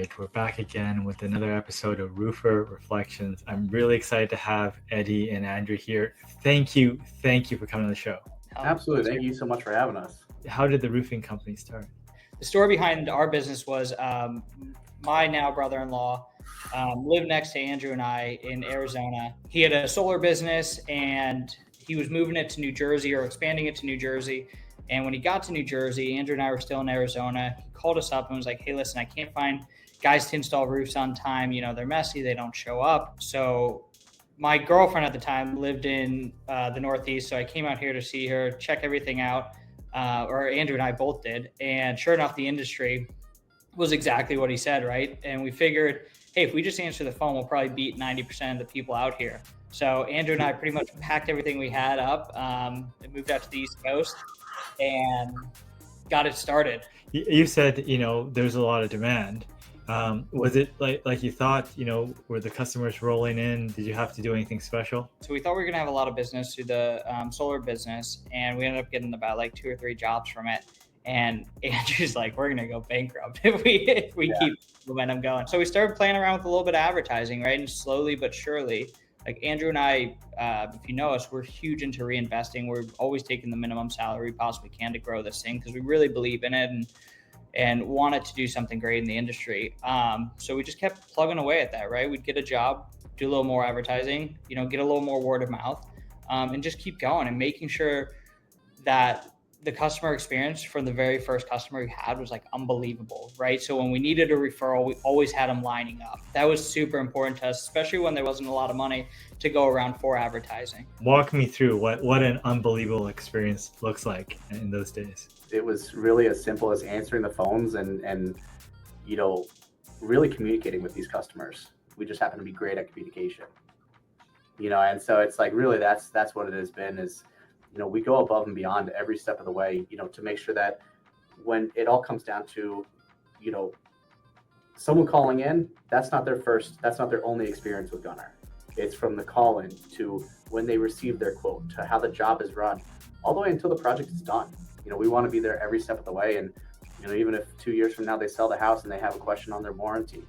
right, we're back again with another episode of Roofer Reflections. I'm really excited to have Eddie and Andrew here. Thank you for coming on the show. Absolutely. Thank you so much for having us. How did the roofing company start? The story behind our business was my now brother-in-law lived next to Andrew and I in Arizona. He had a solar business and he was moving it to New Jersey or expanding it to New Jersey. And when he got to New Jersey, Andrew and I were still in Arizona. He called us up and was like, hey, listen, I can't find guys to install roofs on time. You know, they're messy. They don't show up. So my girlfriend at the time lived in the Northeast. So I came out here to see her, check everything out. Or Andrew and I both did. And sure enough, the industry was exactly what he said, right? And we figured, hey, if we just answer the phone, we'll probably beat 90% of the people out here. So Andrew and I pretty much packed everything we had up and moved out to the East Coast and got it started. You said, there's a lot of demand. Was it like you thought, were the customers rolling in? Did you have to do anything special? So we thought we were going to have a lot of business through the solar business, and we ended up getting about like 2 or 3 jobs from it. And Andrew's like, we're going to go bankrupt if we keep momentum going. So we started playing around with a little bit of advertising, right? And slowly but surely, like Andrew and I, if you know us, we're huge into reinvesting. We're always taking the minimum salary we possibly can to grow this thing because we really believe in it and wanted to do something great in the industry. So we just kept plugging away at that, right? We'd get a job, do a little more advertising, get a little more word of mouth, and just keep going and making sure that the customer experience from the very first customer we had was like unbelievable, right? So when we needed a referral, we always had them lining up. That was super important to us, especially when there wasn't a lot of money to go around for advertising. Walk me through what an unbelievable experience looks like in those days. It was really as simple as answering the phones and really communicating with these customers. We just happen to be great at communication, and so it's like really that's what it has been is, we go above and beyond every step of the way, to make sure that when it all comes down to, someone calling in, that's not their only experience with Gunner. It's from the call in to when they receive their quote to how the job is run all the way until the project is done. We want to be there every step of the way. And, even if 2 years from now they sell the house and they have a question on their warranty,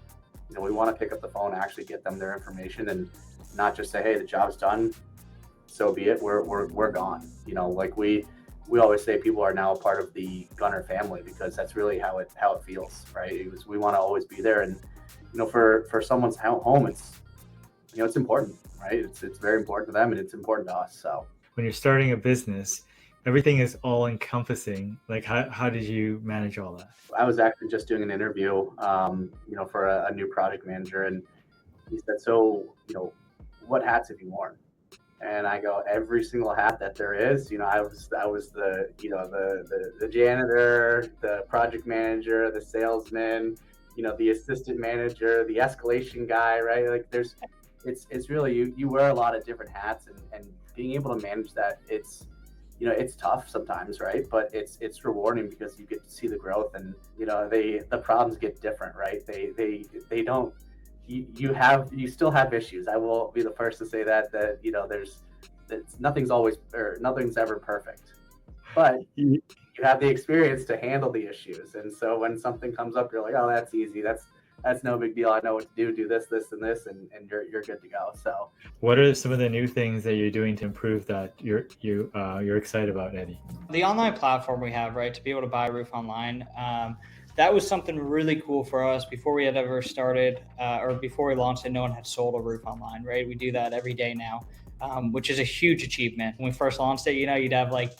we want to pick up the phone and actually get them their information and not just say, hey, the job's done. So be it. We're gone. Like we always say, people are now a part of the Gunner family because that's really how it feels, right? We want to always be there, and for someone's home, it's it's important, right? It's very important to them, and it's important to us. So when you're starting a business, everything is all encompassing. Like how did you manage all that? I was actually just doing an interview, for a new project manager, and he said, so what hats have you worn? And I go, every single hat that there is. I was the the janitor, the project manager, the salesman, the assistant manager, the escalation guy, right? Like it's really you wear a lot of different hats, and being able to manage that, it's tough sometimes, right? But it's rewarding because you get to see the growth, and the problems get different, right? They don't. You still have issues. I will be the first to say that nothing's ever perfect, but you have the experience to handle the issues. And so when something comes up, you're like, oh, that's easy. That's no big deal. I know what to do this, this, and this, and you're good to go. So what are some of the new things that you're doing to improve that you're excited about, Eddie? The online platform we have, right, to be able to buy a roof online, that was something really cool for us before we had ever started or before we launched it. No one had sold a roof online, right? We do that every day now, which is a huge achievement. When we first launched it, you'd have like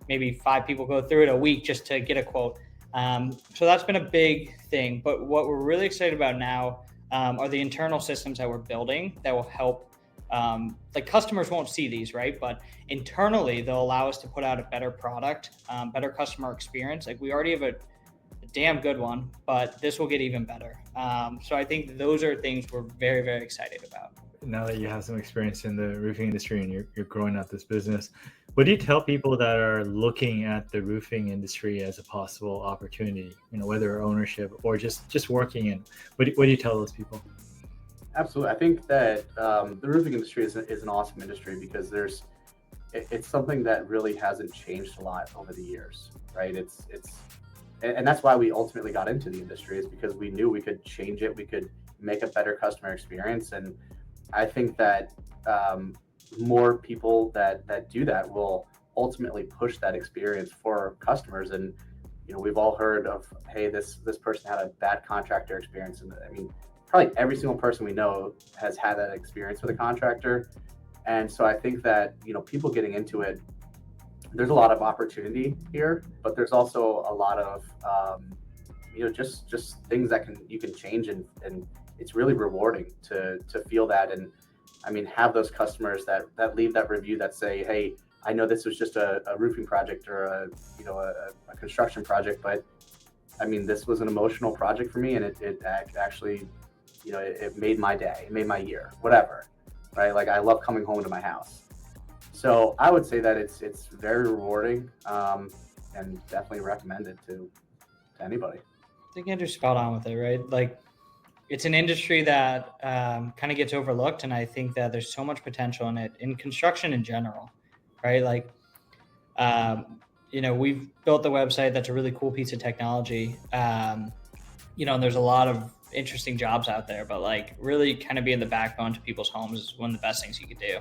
maybe 5 people go through it a week just to get a quote. So that's been a big thing. But what we're really excited about now are the internal systems that we're building that will help. Like customers won't see these, right? But internally, they'll allow us to put out a better product, better customer experience. Like we already have a damn good one, but this will get even better. So I think those are things we're very, very excited about. Now that you have some experience in the roofing industry and you're growing out this business, what do you tell people that are looking at the roofing industry as a possible opportunity, whether ownership or just working in? What do you tell those people? Absolutely. I think that the roofing industry is an awesome industry because it's something that really hasn't changed a lot over the years, right? It's and that's why we ultimately got into the industry, is because we knew we could change it, we could make a better customer experience. And I think that more people that do that will ultimately push that experience for customers. And we've all heard of, hey, this person had a bad contractor experience, and I mean, probably every single person we know has had that experience with a contractor. And so I think that people getting into it, there's a lot of opportunity here, but there's also a lot of just things that you can change, and it's really rewarding to feel that. And I mean, have those customers that leave that review that say, hey, I know this was just a roofing project or a construction project, but I mean, this was an emotional project for me, and it actually, it made my day, it made my year, whatever, right? Like, I love coming home to my house. So I would say that it's very rewarding, and definitely recommended to anybody. I think Andrew's spot on with it, right? Like, it's an industry that kind of gets overlooked, and I think that there's so much potential in it, in construction in general, right? Like, we've built the website. That's a really cool piece of technology. And there's a lot of interesting jobs out there, but like, really kind of being the backbone to people's homes is one of the best things you could do.